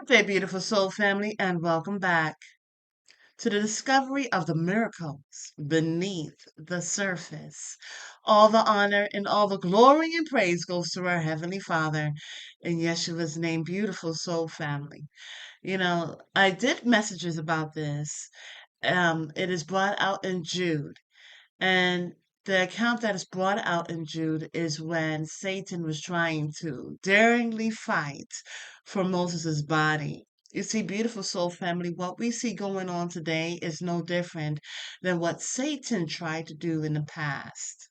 Okay, beautiful soul family, and welcome back to the discovery of the miracles beneath the surface. All the honor and all the glory and praise goes to our Heavenly Father in Yeshua's name, beautiful soul family. I did messages about this. It is brought out in Jude. And the account that is brought out in Jude is when Satan was trying to daringly fight for Moses' body. You see, beautiful soul family, what we see going on today is no different than what Satan tried to do in the past.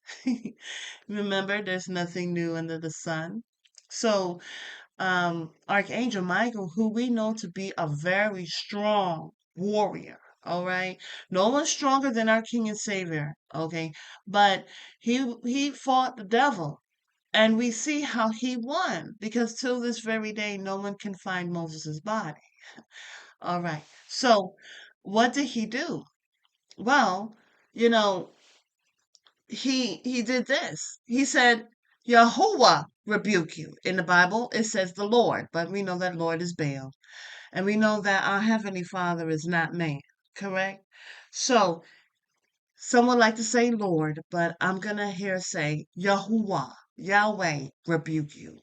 Remember, there's nothing new under the sun. So, Archangel Michael, who we know to be a very strong warrior. All right. No one's stronger than our King and Savior. Okay. But he fought the devil. And we see how he won because till this very day, no one can find Moses' body. All right. So what did he do? Well, you know, he did this. He said, Yahuwah rebuke you. In the Bible, it says the Lord, but we know that Lord is Baal. And we know that our Heavenly Father is not man, correct? So, some would like to say Lord, but I'm going to here say Yahuwah, Yahweh rebuke you.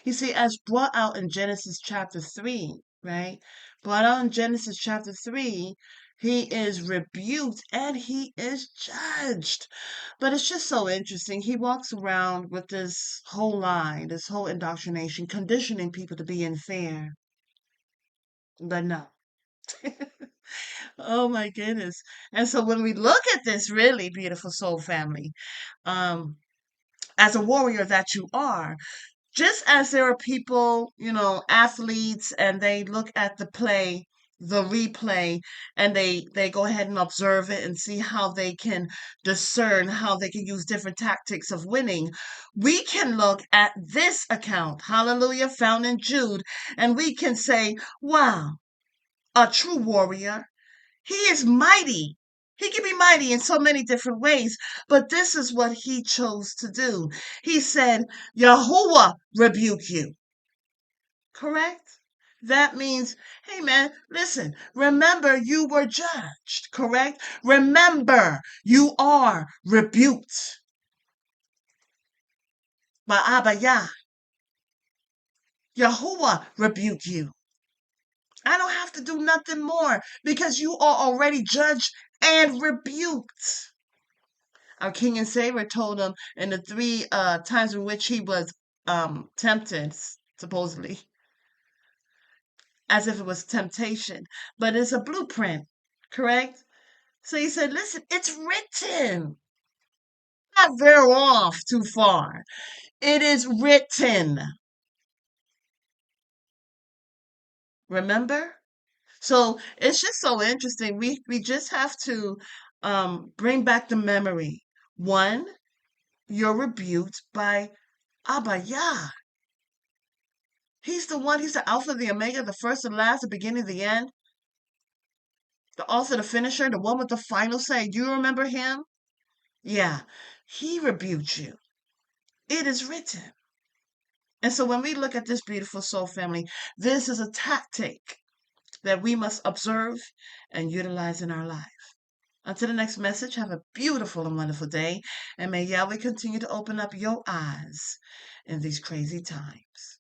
You see, as brought out in Genesis chapter 3, right? Brought out in Genesis chapter 3, he is rebuked and he is judged. But it's just so interesting. He walks around with this whole lie, this whole indoctrination, conditioning people to be in fear. But no. Oh my goodness. And so when we look at this really beautiful soul family, um, as a warrior that you are, just as there are people, athletes, and they look at the replay, and they go ahead and observe it and see how they can discern how they can use different tactics of winning. We can look at this account, hallelujah, found in Jude, and we can say, wow, a true warrior. He is mighty. He can be mighty in so many different ways, but this is what he chose to do. He said, Yahuwah rebuke you. Correct? That means, hey man, listen, remember you were judged. Correct? Remember you are rebuked by Abba Yah. Yahuwah rebuke you. I don't have to do nothing more because you are already judged and rebuked. Our King and Savior told him in the three times in which he was tempted, supposedly, as if it was temptation, but it's a blueprint, correct? So he said, listen, it's written. Not veer off too far. It is written. Remember? So it's just so interesting. We just have to bring back the memory. One, you're rebuked by Abba Yah. He's the one, he's the Alpha, the Omega, the first and last, the beginning, the end, the author, the finisher, the one with the final say. Do you remember him? Yeah, he rebuked you. It is written. And so when we look at this beautiful soul family, this is a tactic that we must observe and utilize in our life. Until the next message, have a beautiful and wonderful day, and may Yahweh continue to open up your eyes in these crazy times.